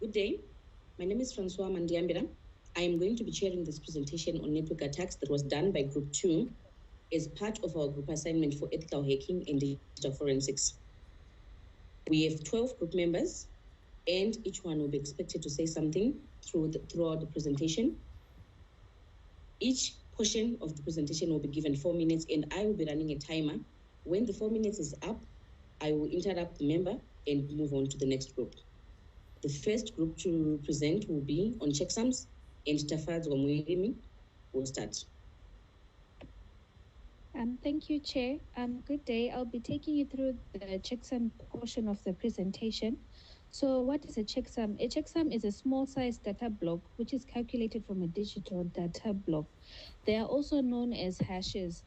Good day. My name is Francois Mandiambira. I am going to be chairing this presentation on network attacks that was done by Group 2 as part of our group assignment for ethical hacking and digital forensics. We have 12 group members, and each one will be expected to say something throughout the presentation. Each portion of the presentation will be given 4 minutes, and I will be running a timer. When the 4 minutes is up, I will interrupt the member and move on to the next group. The first group to present will be on checksums, and Tafaz Wamwirimi will start. Thank you, Chair. Good day. I'll be taking you through the checksum portion of the presentation. So what is a checksum? A checksum is a small-sized data block which is calculated from a digital data block. They are also known as hashes.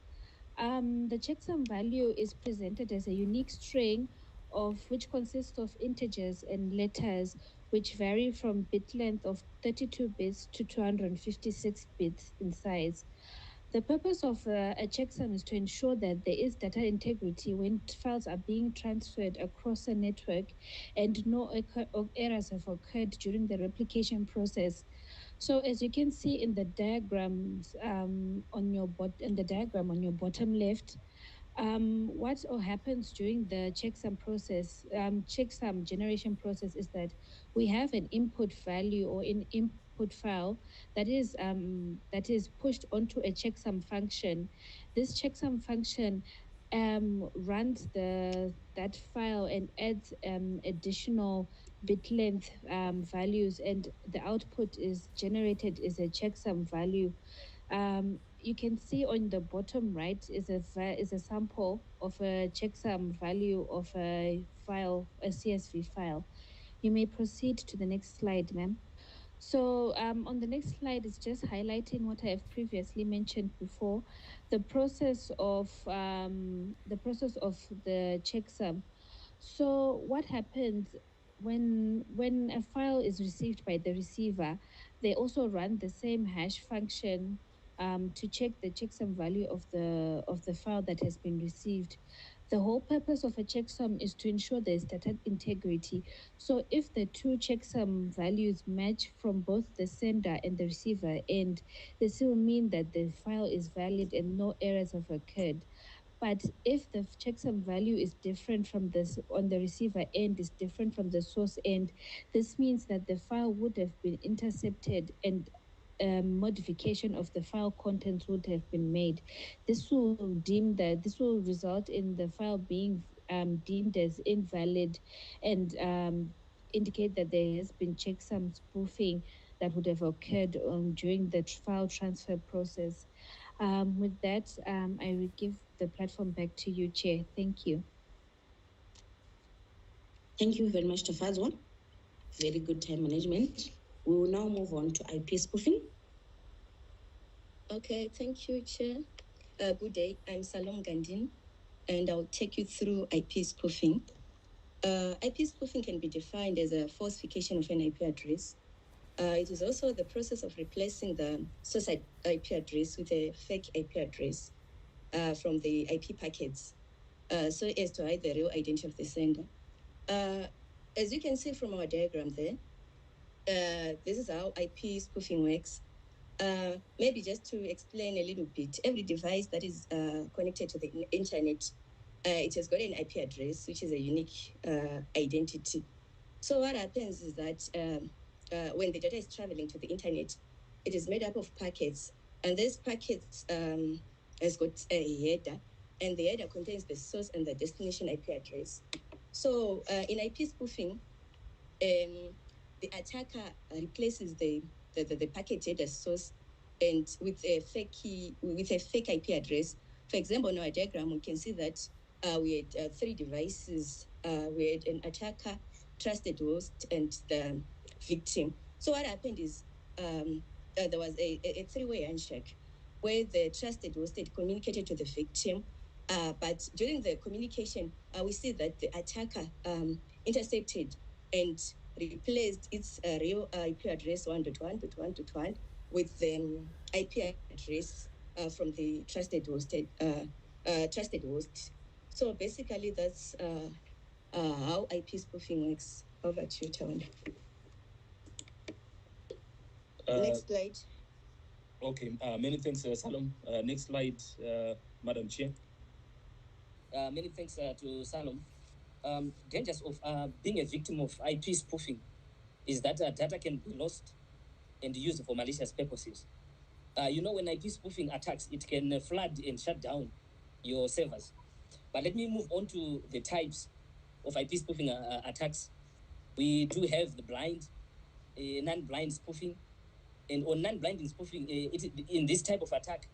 The checksum value is presented as a unique string which consists of integers and letters which vary from bit length of 32 bits to 256 bits in size. The purpose of a checksum is to ensure that there is data integrity when files are being transferred across a network and no errors have occurred during the replication process. So as you can see in the diagrams on your bottom left, what happens during the checksum process, checksum generation process, is that we have an input value or an input file that is pushed onto a checksum function. This checksum function runs that file and adds additional bit length values, and the output is generated as a checksum value. You can see on the bottom right is a sample of a checksum value of a file, a CSV file. You may proceed to the next slide, ma'am. So on the next slide is just highlighting what I have previously mentioned before, the process of the checksum. So what happens when a file is received by the receiver? They also run the same hash function to check the checksum value of the file that has been received. The whole purpose of a checksum is to ensure there is data integrity. So if the two checksum values match from both the sender and the receiver end, this will mean that the file is valid and no errors have occurred. But if the checksum value is different from this on the receiver end, is different from the source end, this means that the file would have been intercepted and modification of the file contents would have been made. This will result in the file being deemed as invalid and indicate that there has been checksum spoofing that would have occurred during the file transfer process. With that, I will give the platform back to you, Chair. Thank you. Thank you very much, Tafazwa. Very good time management. We will now move on to IP spoofing. Okay, thank you, Chair. Good day. I'm Salom Gandin, and I'll take you through IP spoofing. IP spoofing can be defined as a falsification of an IP address. It is also the process of replacing the source IP address with a fake IP address from the IP packets, so as to hide the real identity of the sender. As you can see from our diagram there, this is how IP spoofing works. Maybe just to explain a little bit, every device that is connected to the internet, it has got an IP address, which is a unique identity. So what happens is that when the data is traveling to the internet, it is made up of packets, and this packets has got a header, and the header contains the source and the destination IP address. So in IP spoofing, the attacker replaces the packet header source and with a fake IP address. For example, in our diagram, we can see that we had 3 devices. We had an attacker, trusted host, and the victim. So what happened is there was a 3-way handshake where the trusted host had communicated to the victim, but during the communication, we see that the attacker intercepted and replaced its real IP address 1.1.1.1 with the IP address from the trusted host. So basically, that's how IP spoofing works. Over to you, Tawanda. Next slide. Okay, many thanks, Salom. Next slide, Madam Chair. Many thanks to Salom. Dangers of being a victim of IP spoofing is that data can be lost and used for malicious purposes. When IP spoofing attacks, it can flood and shut down your servers. But let me move on to the types of IP spoofing attacks. We do have the blind, non-blind spoofing, and on non-blind spoofing, in this type of attack,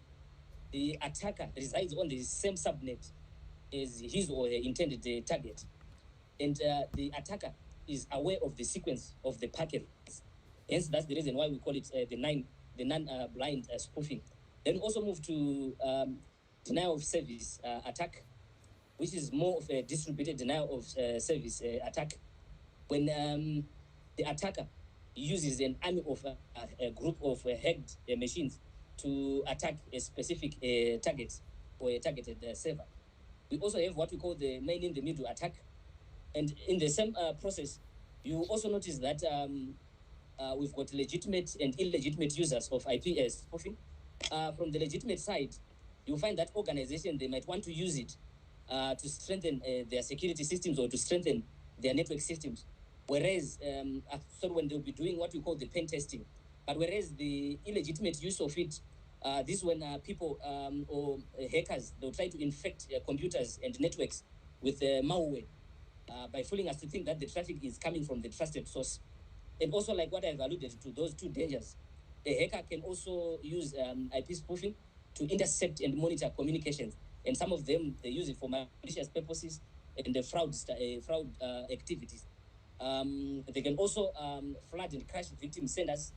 the attacker resides on the same subnet as his or her intended target, and the attacker is aware of the sequence of the packets. Hence, that's the reason why we call it the non-blind spoofing. Then we also move to denial of service attack, which is more of a distributed denial of service attack, when the attacker uses an army of a group of hacked machines to attack a specific target or a targeted server. We also have what we call the man-in-the-middle attack. And in the same process, you also notice that we've got legitimate and illegitimate users of IP spoofing. From the legitimate side, you'll find that organization, they might want to use it to strengthen their security systems or to strengthen their network systems. Whereas, when they'll be doing what we call the pen testing, but whereas the illegitimate use of it, this is when people or hackers, they'll try to infect computers and networks with malware by fooling us to think that the traffic is coming from the trusted source. And also, like what I've alluded to, those two dangers, a hacker can also use IP spoofing to intercept and monitor communications. And some of them, they use it for malicious purposes and the fraud activities. They can also flood and crash victim senders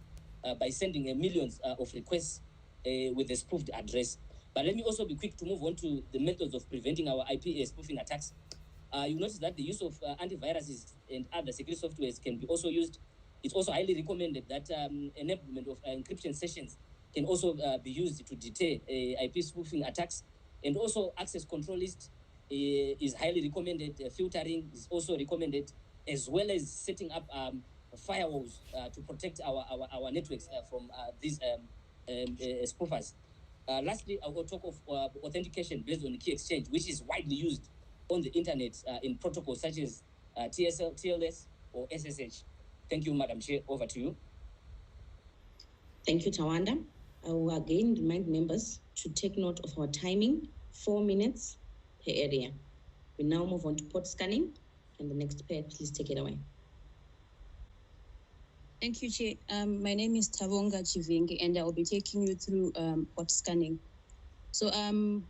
by sending millions of requests with a spoofed address. But let me also be quick to move on to the methods of preventing our IP spoofing attacks. You notice that the use of antiviruses and other security softwares can be also used. It's also highly recommended that enablement of encryption sessions can also be used to deter IP spoofing attacks. And also access control list is highly recommended. Filtering is also recommended, as well as setting up firewalls to protect our networks from these spoofers. Lastly, I will talk of authentication based on key exchange, which is widely used on the internet in protocols such as TSL, TLS, or SSH. Thank you, Madam Chair. Over to you. Thank you, Tawanda. I will again remind members to take note of our timing, 4 minutes per area. We now move on to port scanning, and the next pair, please take it away. Thank you, Chair. My name is Tavonga Chivingi, and I will be taking you through port scanning. So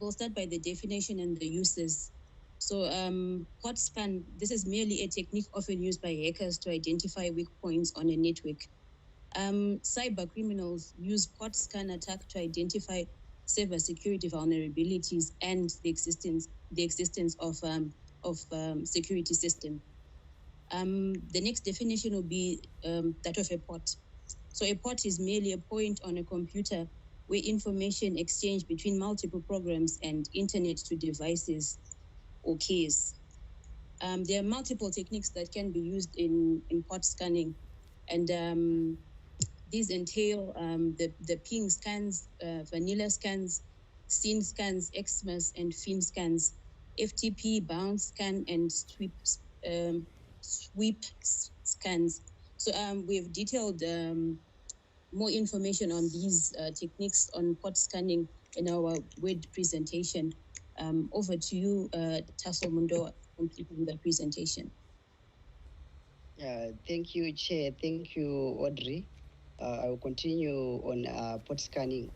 we'll start by the definition and the uses. So port scan, this is merely a technique often used by hackers to identify weak points on a network. Cyber criminals use port scan attack to identify server security vulnerabilities and the existence of security system. The next definition will be that of a port. So a port is merely a point on a computer where information exchanged between multiple programs and internet to devices occurs. There are multiple techniques that can be used in port scanning, and these entail the ping scans, vanilla scans, SYN scans, XMAS, and FIN scans, FTP, bounce scan, and sweep scans. So we have detailed more information on these techniques on port scanning in our Word presentation. Over to you, Taso Mundo, completing the presentation. Thank you, Chair. Thank you, Audrey. I will continue on port scanning.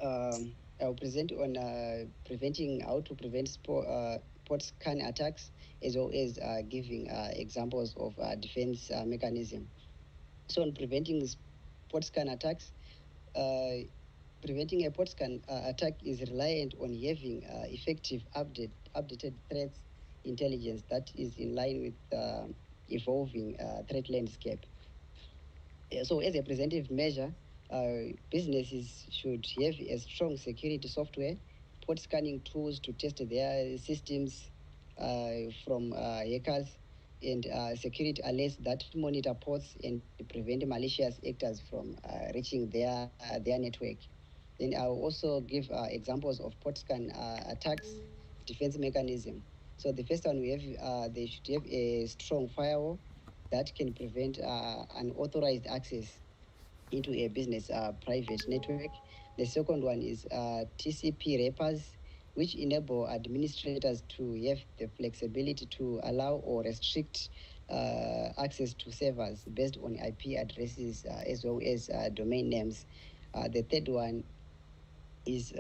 I will present on how to prevent port scan attacks, as well as giving examples of defense mechanism. So on preventing port scan attacks, preventing a port scan attack is reliant on having effective updated threats intelligence that is in line with evolving threat landscape. So as a preventive measure, businesses should have a strong security software, port scanning tools to test their systems from hackers, and security alerts that monitor ports and prevent malicious actors from reaching their network. Then I'll also give examples of port scan attacks defense mechanism. So the first one we have, they should have a strong firewall that can prevent unauthorized access into a business private network. The second one is TCP wrappers, which enable administrators to have the flexibility to allow or restrict access to servers based on IP addresses as well as domain names. The third one is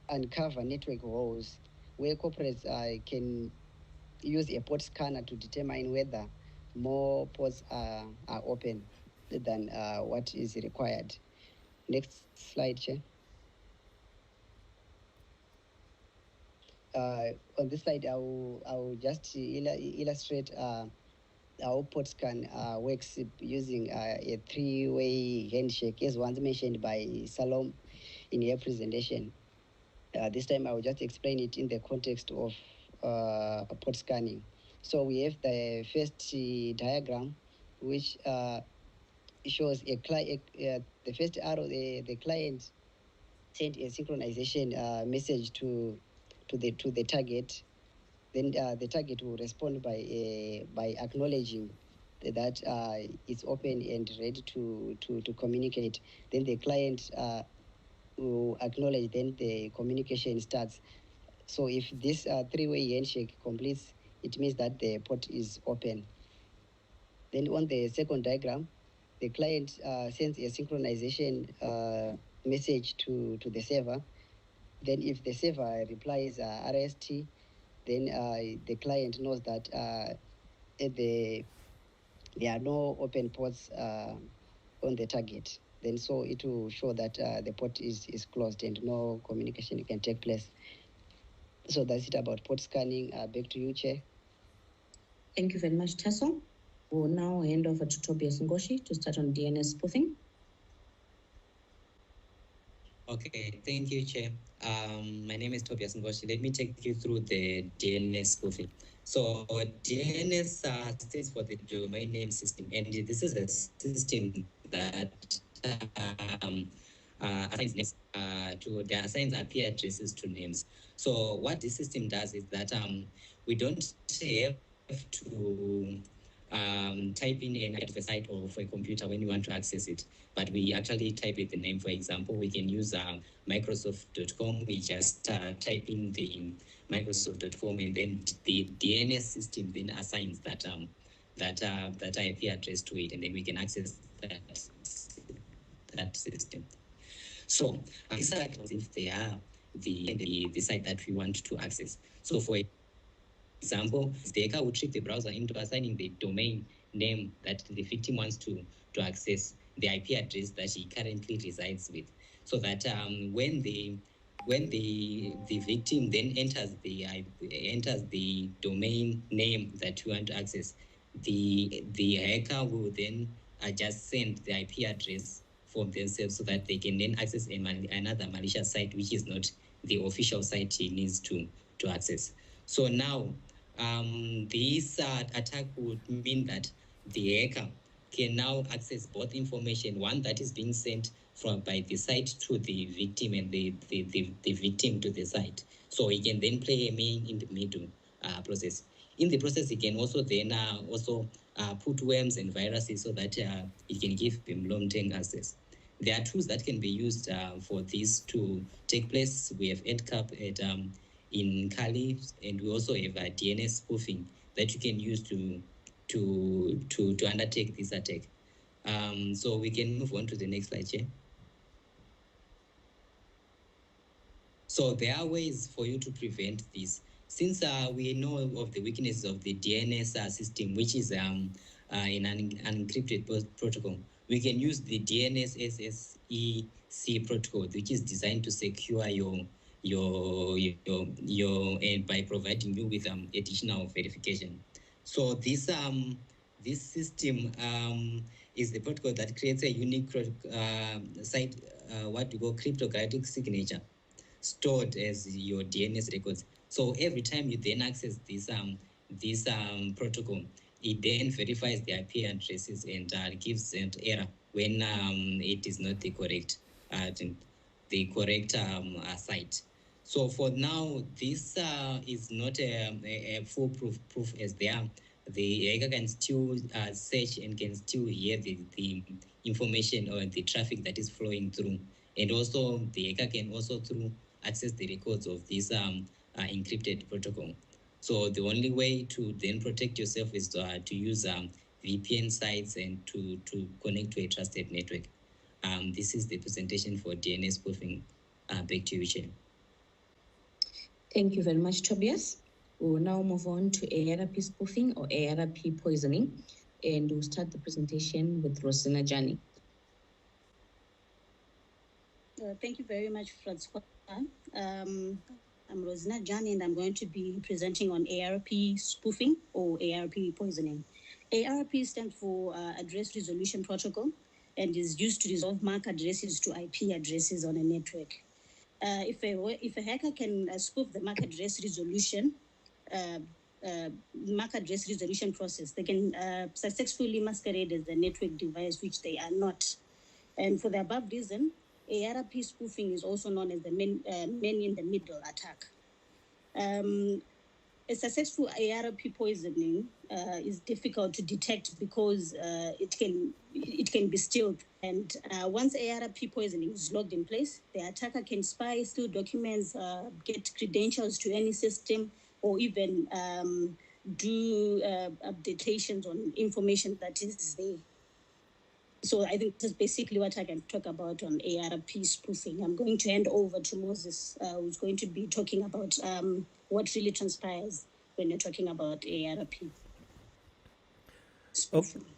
uncover network holes, where corporates can use a port scanner to determine whether more ports are open than what is required. Next slide, Chair. On this slide, I will just illustrate how port scan works using a three-way handshake, as once mentioned by Salom in her presentation. This time, I will just explain it in the context of port scanning. So we have the first diagram, which shows a client. The first arrow, the client sent a synchronization message to the target. Then the target will respond by acknowledging that it's open and ready to communicate. Then the client will acknowledge. Then the communication starts. So if this three-way handshake completes, it means that the port is open. Then on the second diagram, the client sends a synchronization message to the server. Then if the server replies RST, then the client knows that there are no open ports on the target. Then so it will show that the port is closed and no communication can take place. So that's it about port scanning. Back to you, Chair. Thank you very much, Tasso. We'll now hand over to Tobias Ngoshi to start on DNS spoofing. Okay, thank you, Chair. My name is Tobias Ngoshi. Let me take you through the DNS spoofing. So DNS stands for the domain name system, and this is a system that assigns names assigns IP addresses to names. So what this system does is that we don't have to type in an of a site or for a computer when you want to access it, but we actually type in the name. For example, we can use Microsoft.com. We just type in the Microsoft.com, and then the DNS system then assigns that IP address to it, and then we can access that system. So these are if they are the site that we want to access. So for example, the hacker would trick the browser into assigning the domain name that the victim wants to access the IP address that he currently resides with, so that when the victim then enters the domain name that you want to access, the hacker will then just send the IP address for themselves, so that they can then access another malicious site, which is not the official site he needs to access. So now this attack would mean that the hacker can now access both information, one that is being sent by the site to the victim, and the victim to the site. So he can then play a main in the middle process. In the process, he can also then put worms and viruses, so that it can give him long-term access. There are tools that can be used for this to take place. We have e.t.c in Kali, and we also have DNS spoofing that you can use to undertake this attack. So we can move on to the next slide, Chair. So there are ways for you to prevent this. Since we know of the weaknesses of the DNS system, which is an unencrypted protocol, we can use the DNS SSEC protocol, which is designed to secure your by providing you with additional verification. So this system is the protocol that creates a unique site, what we call cryptographic signature, stored as your DNS records. So every time you then access this this protocol, it then verifies the IP addresses and gives an error when it is not the correct site. So for now, this is not a foolproof proof, as the hacker can still search and can still hear the information or the traffic that is flowing through. And also the hacker can also access the records of this encrypted protocol. So the only way to then protect yourself is to use VPN sites and to connect to a trusted network. This is the presentation for DNS spoofing. Back to you, Chair. Thank you very much, Tobias. We will now move on to ARP spoofing or ARP poisoning, and we'll start the presentation with Rosina Jani. Thank you very much, Francois. I'm Rosina Jani, and I'm going to be presenting on ARP spoofing or ARP poisoning. ARP stands for Address Resolution Protocol and is used to resolve MAC addresses to IP addresses on a network. If a hacker can spoof the MAC address resolution process, they can successfully masquerade as a network device, which they are not. And for the above reason, ARP spoofing is also known as the man-in-the-middle attack. A successful ARP poisoning is difficult to detect because it can be stealth. And once ARP poisoning is logged in place, the attacker can spy, steal documents, get credentials to any system, or even do updations on information that is there. So I think this is basically what I can talk about on ARP spoofing. I'm going to hand over to Moses, who's going to be talking about what really transpires when you're talking about ARP.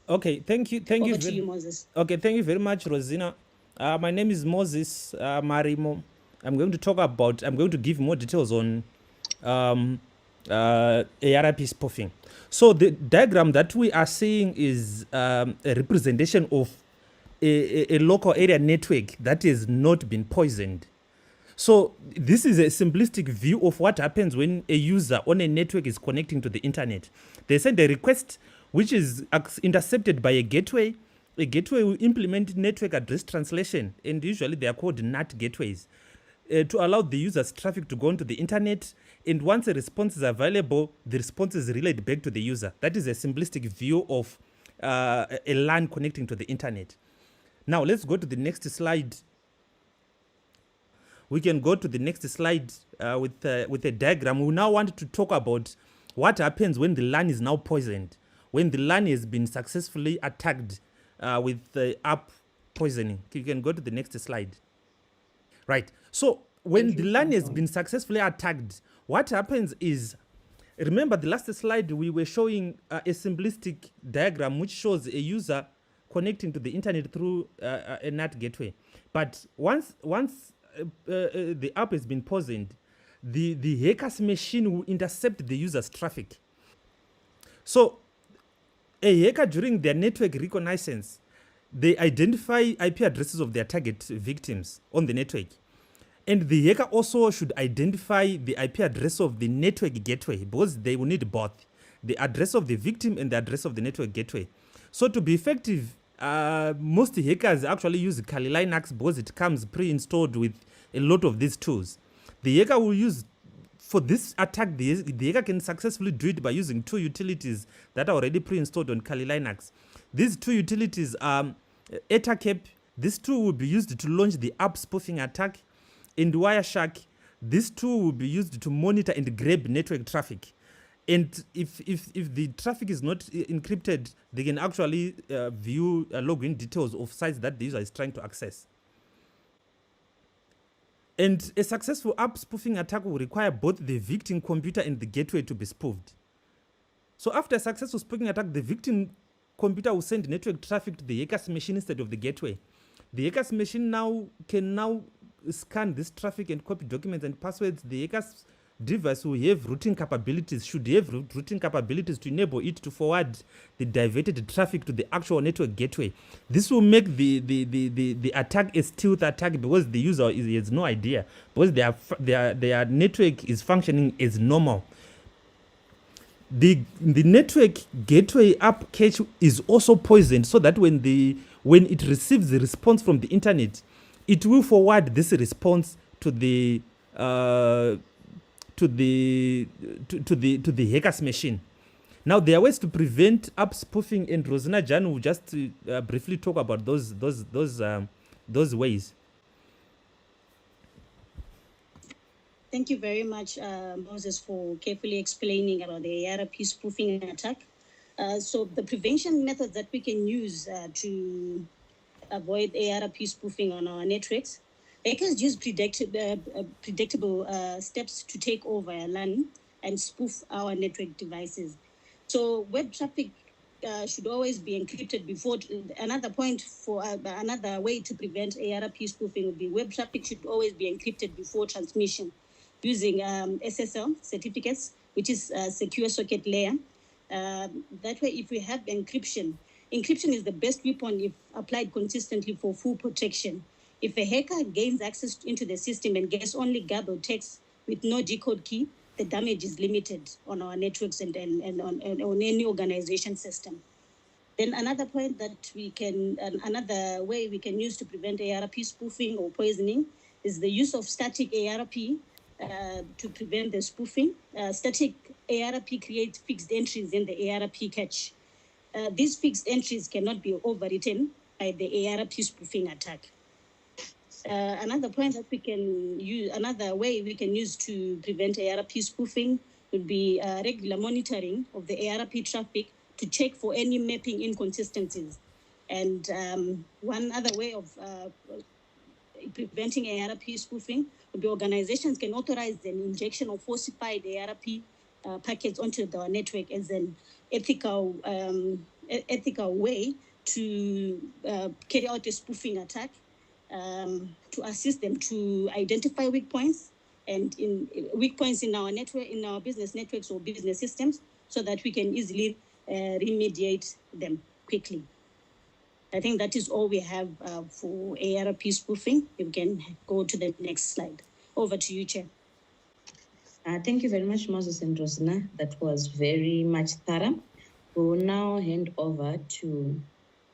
Okay, thank you. Over to you, Moses. Okay, thank you very much, Rosina. My name is Moses Marimo. I'm going to give more details on ARP spoofing. So the diagram that we are seeing is a representation of a local area network that has not been poisoned. So this is a simplistic view of what happens when a user on a network is connecting to the internet. They send a request which is intercepted by a gateway. A gateway will implement network address translation, and usually they are called NAT gateways, to allow the user's traffic to go onto the internet. And once a response is available, the response is relayed back to the user. That is a simplistic view of a LAN connecting to the internet. Now let's go to the next slide. We can go to the next slide with a diagram. We now want to talk about what happens when the LAN is now poisoned, when the LAN has been successfully attacked with ARP poisoning. You can go to the next slide. Right. So when the LAN has been successfully attacked, what happens is, remember the last slide we were showing a simplistic diagram which shows a user connecting to the internet through a NAT gateway. But once the app has been poisoned, the hacker's machine will intercept the user's traffic. So a hacker, during their network reconnaissance, they identify IP addresses of their target victims on the network. And the hacker also should identify the IP address of the network gateway, because they will need both, the address of the victim and the address of the network gateway. So to be effective, most hackers actually use Kali Linux because it comes pre-installed with a lot of these tools. The hacker will use, for this attack, the hacker can successfully do it by using two utilities that are already pre-installed on Kali Linux. These two utilities are Etacap. This tool will be used to launch the app spoofing attack, and Wireshark. This tool will be used to monitor and grab network traffic. And if the traffic is not encrypted, they can actually view login details of sites that the user is trying to access. And a successful app spoofing attack will require both the victim computer and the gateway to be spoofed. So after a successful spoofing attack, the victim computer will send network traffic to the hacker's machine instead of the gateway. The hacker's machine can scan this traffic and copy documents and passwords. The hacker's device will have routing capabilities, should have routing capabilities to enable it to forward the diverted traffic to the actual network gateway. This will make the attack a stealth attack because the user has no idea, because their network is functioning as normal. the network gateway app cache is also poisoned, so that when it receives the response from the internet, it will forward this response to the hacker's machine. Now, there are ways to prevent app spoofing, and Rosina Jan will just briefly talk about those ways. Thank you very much, Moses, for carefully explaining about the ARP spoofing attack. So the prevention methods that we can use to avoid ARP spoofing on our networks, hackers use predictable steps to take over a LAN and spoof our network devices. So web traffic should always be encrypted before. Another point for another way to prevent ARP spoofing would be web traffic should always be encrypted before transmission using SSL certificates, which is a secure socket layer. That way, if we have encryption is the best weapon if applied consistently for full protection. If a hacker gains access into the system and gets only garbled text with no decode key, the damage is limited on our networks and on any organization system. Then another point that another way we can use to prevent ARP spoofing or poisoning is the use of static ARP to prevent the spoofing. Static ARP creates fixed entries in the ARP cache. These fixed entries cannot be overwritten by the ARP spoofing attack. Another point that we can use, another way we can use to prevent ARP spoofing would be regular monitoring of the ARP traffic to check for any mapping inconsistencies. And one other way of preventing ARP spoofing would be organizations can authorize an injection of falsified ARP packets onto the network as an ethical way to carry out a spoofing attack, to assist them to identify weak points and weak points in our network, in our business networks or business systems, so that we can easily remediate them quickly. I think that is all we have for ARP spoofing. You can go to the next slide. Over to you, Chair. Thank you very much, Moses and Rosina. That was very much thorough. We will now hand over to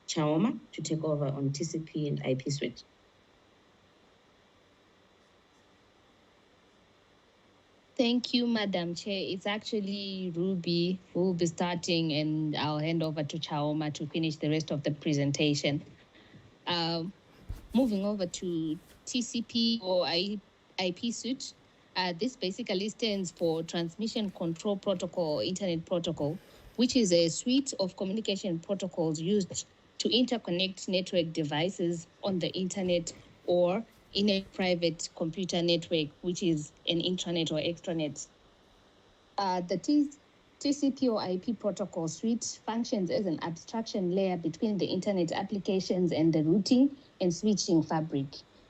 Chaoma to take over on TCP and IP suite. Thank you, Madam Chair. It's actually Ruby who will be starting, and I'll hand over to Chaoma to finish the rest of the presentation. Moving over to TCP or IP suite. This basically stands for Transmission Control Protocol or Internet Protocol, which is a suite of communication protocols used to interconnect network devices on the internet or in a private computer network, which is an intranet or extranet. The TCP or IP protocol suite functions as an abstraction layer between the internet applications and the routing and switching fabric.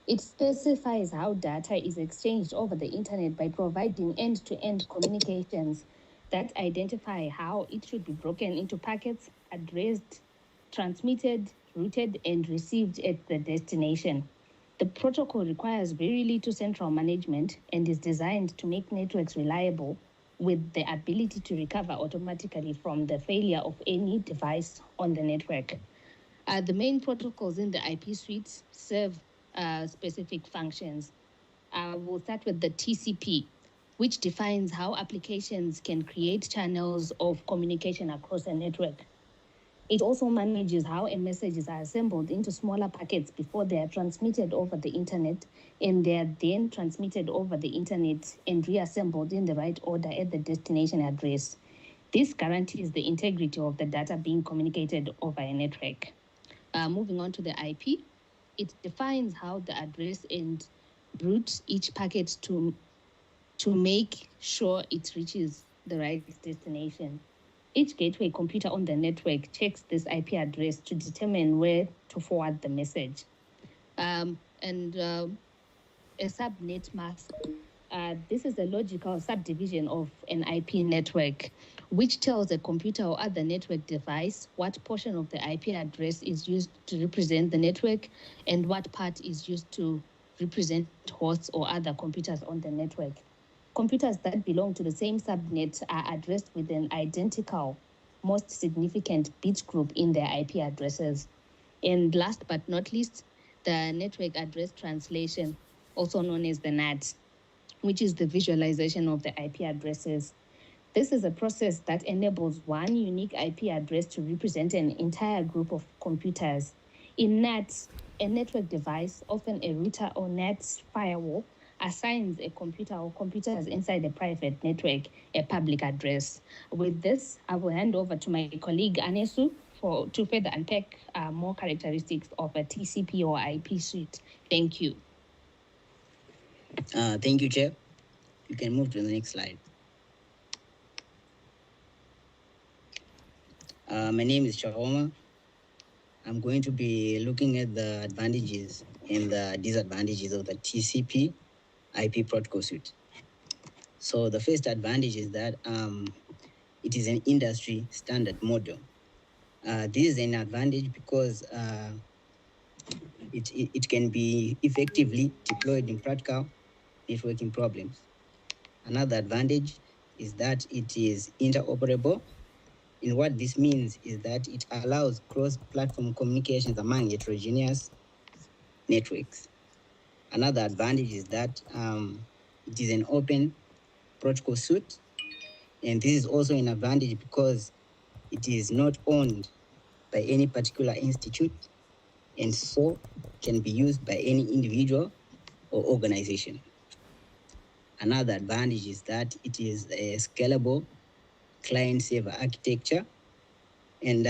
It specifies how data is exchanged over the internet by providing end-to-end communications that identify how it should be broken into packets, addressed, transmitted, routed, and received at the destination. The protocol requires very little central management and is designed to make networks reliable with the ability to recover automatically from the failure of any device on the network. The main protocols in the IP suite serve specific functions. We'll start with the TCP, which defines how applications can create channels of communication across a network. It also manages how messages are assembled into smaller packets before they are transmitted over the internet, and they are then transmitted over the internet and reassembled in the right order at the destination address. This guarantees the integrity of the data being communicated over a network. Moving on to the IP, it defines how the address and routes each packet to make sure it reaches the right destination. Each gateway computer on the network checks this IP address to determine where to forward the message. A subnet mask. This is a logical subdivision of an IP network, which tells a computer or other network device what portion of the IP address is used to represent the network and what part is used to represent hosts or other computers on the network. computers that belong to the same subnet are addressed with an identical, most significant bit group in their IP addresses. And last but not least, the network address translation, also known as the NAT, which is the visualization of the IP addresses. This is a process that enables one unique IP address to represent an entire group of computers. In NAT, a network device, often a router or NAT firewall, assigns a computer or computers inside a private network a public address. With this, I will hand over to my colleague Anesu to further unpack more characteristics of a TCP or IP suite. Thank you. Thank you, Chair. You can move to the next slide. My name is Chahoma. I'm going to be looking at the advantages and the disadvantages of the TCP IP protocol suite. So the first advantage is that it is an industry standard model. This is an advantage because it can be effectively deployed in practical networking problems. Another advantage is that it is interoperable. And what this means is that it allows cross-platform communications among heterogeneous networks. Another advantage is that it is an open protocol suite. And this is also an advantage because it is not owned by any particular institute and so can be used by any individual or organization. Another advantage is that it is a scalable client-server architecture. And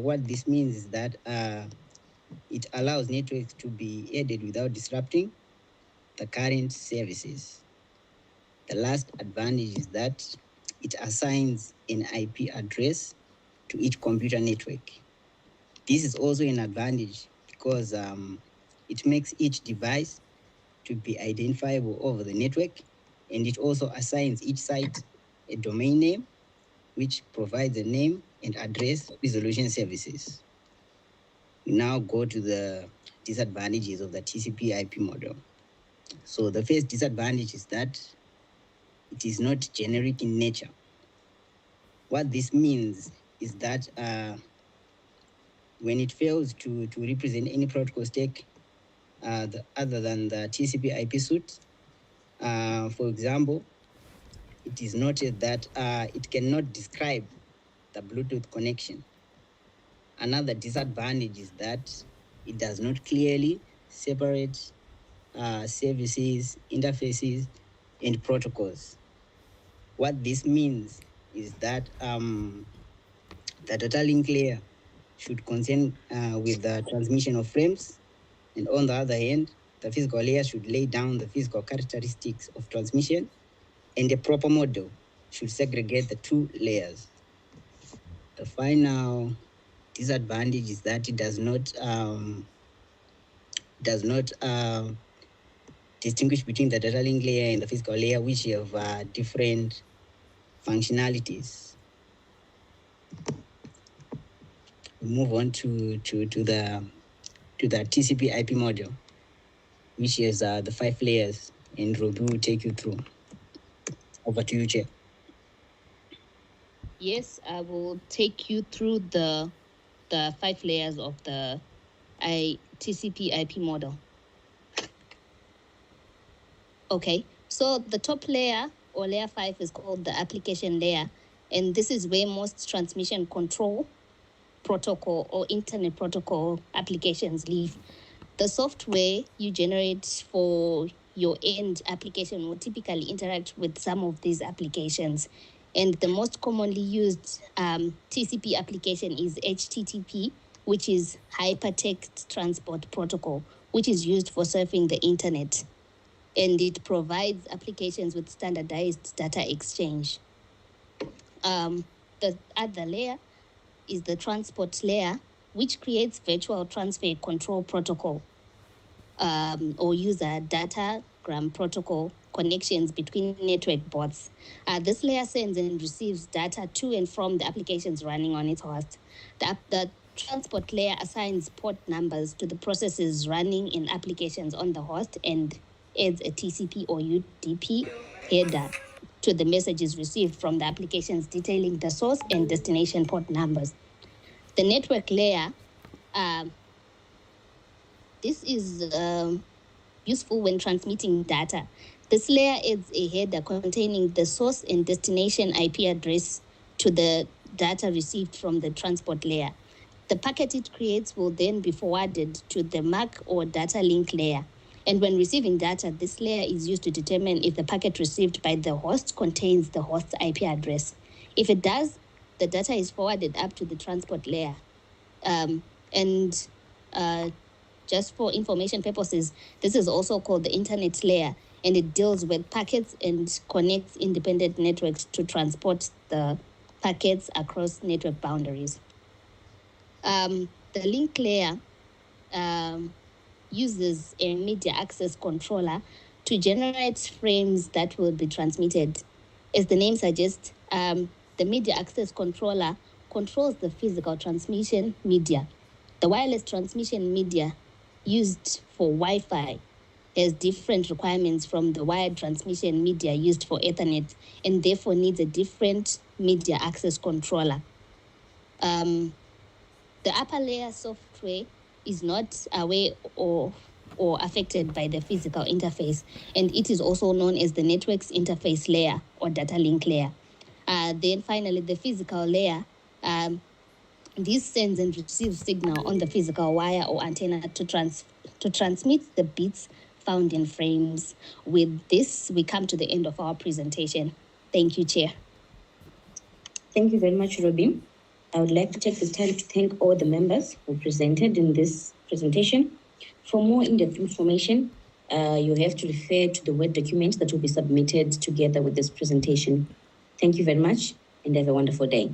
what this means is that it allows networks to be added without disrupting the current services. The last advantage is that it assigns an IP address to each computer network. This is also an advantage because it makes each device to be identifiable over the network, and it also assigns each site a domain name, which provides a name and address resolution services. We now go to the disadvantages of the TCP IP model. So the first disadvantage is that it is not generic in nature. What this means is that when it fails to represent any protocol stack other than the TCP IP suite, for example, it is noted that it cannot describe the Bluetooth connection. Another disadvantage is that it does not clearly separate services, interfaces, and protocols. What this means is that the data link layer should concern with the transmission of frames, and on the other hand, the physical layer should lay down the physical characteristics of transmission, and a proper model should segregate the two layers. The final disadvantage is that it does not distinguish between the data link layer and the physical layer, which have different functionalities. We move on to the TCP IP model, which is the 5 layers, and Ruby will take you through. Over to you, Chair. Yes, I will take you through the 5 layers of the TCP IP model. Okay, so the top layer, or layer 5, is called the application layer, and this is where most transmission control protocol or internet protocol applications live. The software you generate for your end application will typically interact with some of these applications. And the most commonly used TCP application is HTTP, which is Hypertext Transport Protocol, which is used for surfing the internet. And it provides applications with standardized data exchange. The other layer is the transport layer, which creates virtual transfer control protocol or user datagram protocol connections between network bots. This layer sends and receives data to and from the applications running on its host. The transport layer assigns port numbers to the processes running in applications on the host and adds a TCP or UDP header to the messages received from the applications detailing the source and destination port numbers. The network layer, this is useful when transmitting data. This layer adds a header containing the source and destination IP address to the data received from the transport layer. The packet it creates will then be forwarded to the MAC or data link layer. And when receiving data, this layer is used to determine if the packet received by the host contains the host's IP address. If it does, the data is forwarded up to the transport layer. Just for information purposes, this is also called the internet layer, and it deals with packets and connects independent networks to transport the packets across network boundaries. The link layer uses a media access controller to generate frames that will be transmitted. As the name suggests, the media access controller controls the physical transmission media. The wireless transmission media used for Wi-Fi has different requirements from the wired transmission media used for Ethernet, and therefore needs a different media access controller. The upper layer software is not aware of or affected by the physical interface, and it is also known as the network's interface layer or data link layer. Then finally, the physical layer, this sends and receives signal on the physical wire or antenna to transmit the bits found in frames. With this, we come to the end of our presentation. Thank you, Chair. Thank you very much, Robin. I would like to take the time to thank all the members who presented in this presentation. For more in-depth information, you have to refer to the Word document that will be submitted together with this presentation. Thank you very much, and have a wonderful day.